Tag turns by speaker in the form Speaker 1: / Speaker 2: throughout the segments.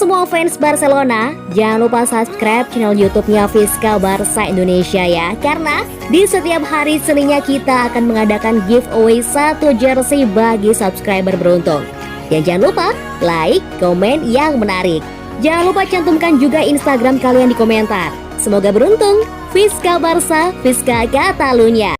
Speaker 1: semua fans Barcelona, jangan lupa subscribe channel YouTube-nya Fiskal Barca Indonesia ya. Karena di setiap hari Seninnya kita akan mengadakan giveaway 1 jersey bagi subscriber beruntung. Dan jangan lupa like, komen yang menarik. Jangan lupa cantumkan juga Instagram kalian di komentar. Semoga beruntung. Fiskal Barca, Fiskal Catalunya.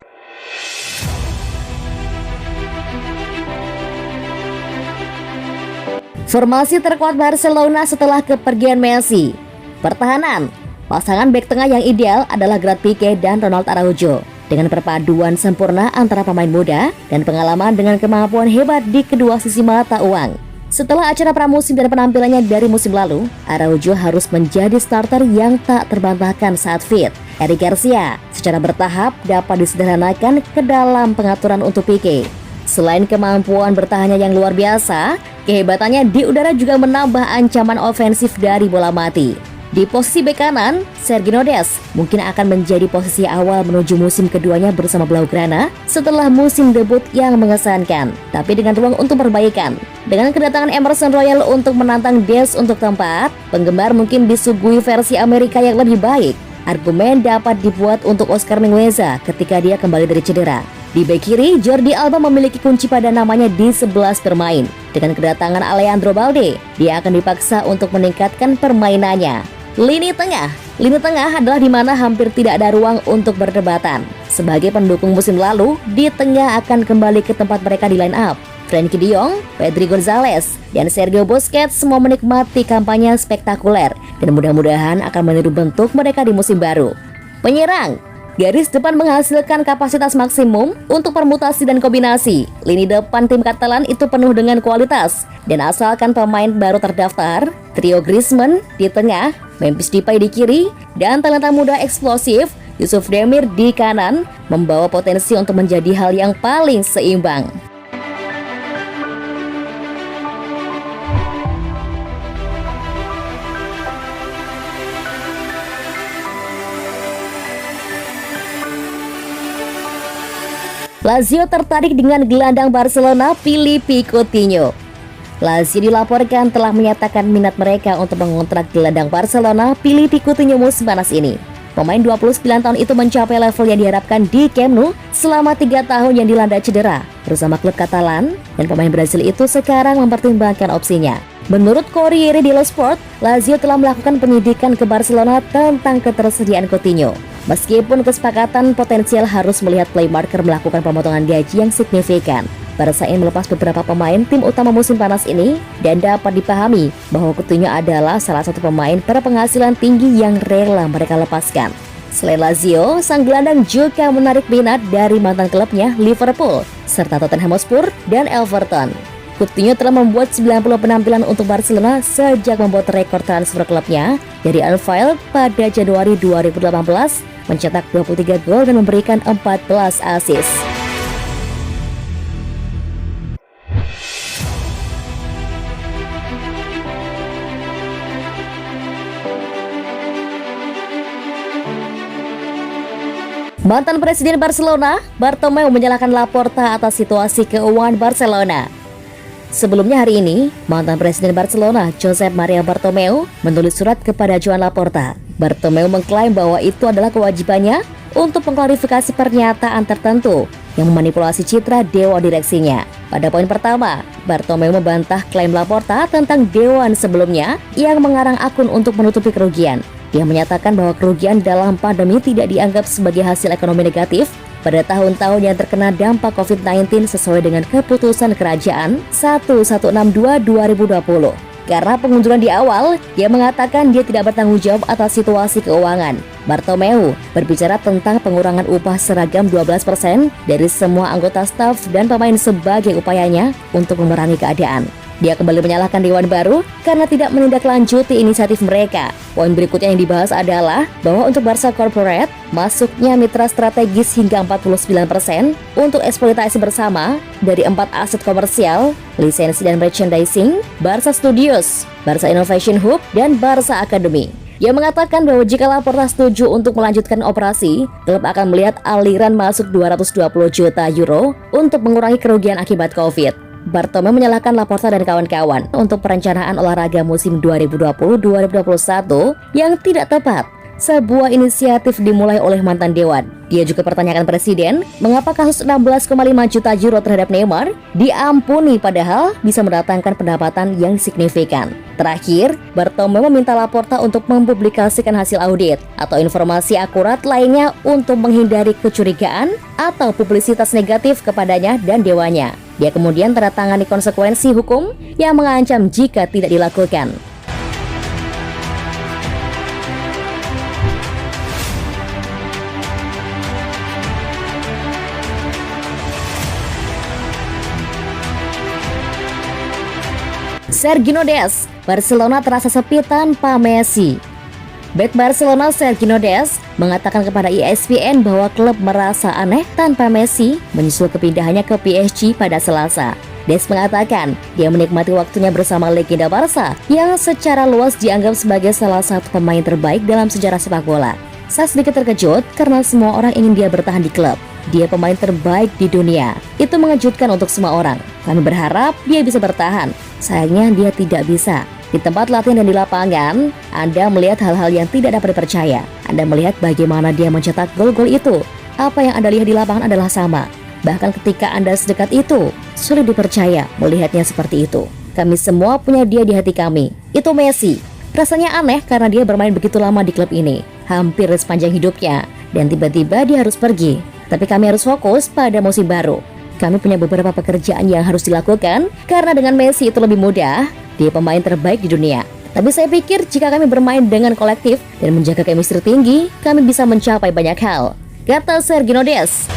Speaker 1: Formasi terkuat Barcelona setelah kepergian Messi. Pertahanan. Pasangan bek tengah yang ideal adalah Gerard Pique dan Ronald Araujo. Dengan perpaduan sempurna antara pemain muda dan pengalaman dengan kemampuan hebat di kedua sisi mata uang. Setelah acara pramusim dan penampilannya dari musim lalu, Araujo harus menjadi starter yang tak terbantahkan saat fit. Eric Garcia secara bertahap dapat disederhanakan ke dalam pengaturan untuk Pique. Selain kemampuan bertahannya yang luar biasa, kehebatannya di udara juga menambah ancaman ofensif dari bola mati. Di posisi bek kanan, Sergio Des mungkin akan menjadi posisi awal menuju musim keduanya bersama Blaugrana setelah musim debut yang mengesankan, tapi dengan ruang untuk perbaikan. Dengan kedatangan Emerson Royal untuk menantang Des untuk tempat, penggemar mungkin disuguhi versi Amerika yang lebih baik. Argumen dapat dibuat untuk Oscar Mingueza ketika dia kembali dari cedera. Di bek kiri, Jordi Alba memiliki kunci pada namanya di 11 bermain. Dengan kedatangan Alejandro Balde, dia akan dipaksa untuk meningkatkan permainannya. Lini tengah adalah di mana hampir tidak ada ruang untuk berdebatan. Sebagai pendukung musim lalu, di tengah akan kembali ke tempat mereka di line up. Frenkie de Jong, Pedri Gonzalez, dan Sergio Busquets semua menikmati kampanye spektakuler dan mudah-mudahan akan meniru bentuk mereka di musim baru. Penyerang. Garis depan menghasilkan kapasitas maksimum untuk permutasi dan kombinasi. Lini depan tim Katalan itu penuh dengan kualitas. Dan asalkan pemain baru terdaftar, trio Griezmann di tengah, Memphis Depay di kiri, dan talenta muda eksplosif Yusuf Demir di kanan membawa potensi untuk menjadi hal yang paling seimbang. Lazio tertarik dengan gelandang Barcelona Philippe Coutinho. Lazio dilaporkan telah menyatakan minat mereka untuk mengontrak gelandang Barcelona Philippe Coutinho musim panas ini. Pemain 29 tahun itu mencapai level yang diharapkan di Camp Nou selama 3 tahun yang dilanda cedera bersama klub Katalan, dan pemain Brasil itu sekarang mempertimbangkan opsinya. Menurut Corriere dello Sport, Lazio telah melakukan penyidikan ke Barcelona tentang ketersediaan Coutinho. Meskipun kesepakatan potensial harus melihat playmaker melakukan pemotongan gaji yang signifikan, Barca ingin melepas beberapa pemain tim utama musim panas ini, dan dapat dipahami bahwa Coutinho adalah salah satu pemain berpenghasilan tinggi yang rela mereka lepaskan. Selain Lazio, sang gelandang juga menarik minat dari mantan klubnya Liverpool, serta Tottenham Hotspur dan Everton. Coutinho telah membuat 90 penampilan untuk Barcelona sejak membuat rekor transfer klubnya dari Anfield pada Januari 2018, mencetak 23 gol dan memberikan 14 assist. Mantan Presiden Barcelona, Bartomeu menyalahkan Laporta atas situasi keuangan Barcelona. Sebelumnya hari ini, mantan Presiden Barcelona, Josep Maria Bartomeu, menulis surat kepada Joan Laporta. Bartomeu mengklaim bahwa itu adalah kewajibannya untuk mengklarifikasi pernyataan tertentu yang memanipulasi citra dewan direksinya. Pada poin pertama, Bartomeu membantah klaim Laporta tentang dewan sebelumnya yang mengarang akun untuk menutupi kerugian. Dia menyatakan bahwa kerugian dalam pandemi tidak dianggap sebagai hasil ekonomi negatif pada tahun-tahun yang terkena dampak COVID-19 sesuai dengan keputusan kerajaan 1162/2020. Karena pengunduran di awal, dia mengatakan dia tidak bertanggung jawab atas situasi keuangan. Bartomeu berbicara tentang pengurangan upah seragam 12% dari semua anggota staf dan pemain sebagai upayanya untuk memerangi keadaan. Dia kembali menyalahkan Dewan baru karena tidak menindaklanjuti inisiatif mereka. Poin berikutnya yang dibahas adalah bahwa untuk Barca Corporate, masuknya mitra strategis hingga 49% untuk eksploitasi bersama dari 4 aset komersial, lisensi dan merchandising, Barca Studios, Barca Innovation Hub, dan Barca Academy. Dia mengatakan bahwa jika Laporta setuju untuk melanjutkan operasi, klub akan melihat aliran masuk 220 juta euro untuk mengurangi kerugian akibat COVID. Bartomeu menyalahkan Laporta dan kawan-kawan untuk perencanaan olahraga musim 2020-2021 yang tidak tepat. Sebuah inisiatif dimulai oleh mantan Dewan. Dia juga pertanyakan Presiden mengapa kasus 16,5 juta euro terhadap Neymar diampuni padahal bisa mendatangkan pendapatan yang signifikan. Terakhir, Bartomeu meminta Laporta untuk mempublikasikan hasil audit atau informasi akurat lainnya untuk menghindari kecurigaan atau publisitas negatif kepadanya dan dewannya. Dia kemudian tanda tangani konsekuensi hukum yang mengancam jika tidak dilakukan. Sergio Des, Barcelona terasa sepi tanpa Messi. Bek Barcelona Sergio Des mengatakan kepada ESPN bahwa klub merasa aneh tanpa Messi menyusul kepindahannya ke PSG pada Selasa. Des mengatakan dia menikmati waktunya bersama legenda Barca yang secara luas dianggap sebagai salah satu pemain terbaik dalam sejarah sepak bola. Saya sedikit terkejut karena semua orang ingin dia bertahan di klub. Dia pemain terbaik di dunia. Itu mengejutkan untuk semua orang. Kami berharap dia bisa bertahan. Sayangnya dia tidak bisa. Di tempat latihan dan di lapangan, Anda melihat hal-hal yang tidak dapat dipercaya. Anda melihat bagaimana dia mencetak gol-gol itu. Apa yang Anda lihat di lapangan adalah sama. Bahkan ketika Anda sedekat itu, sulit dipercaya melihatnya seperti itu. Kami semua punya dia di hati kami. Itu Messi. Rasanya aneh karena dia bermain begitu lama di klub ini, hampir sepanjang hidupnya. Dan tiba-tiba dia harus pergi. Tapi kami harus fokus pada musim baru. Kami punya beberapa pekerjaan yang harus dilakukan karena dengan Messi itu lebih mudah. Dia pemain terbaik di dunia. Tapi saya pikir jika kami bermain dengan kolektif dan menjaga chemistry tinggi, kami bisa mencapai banyak hal, kata Sergio Des.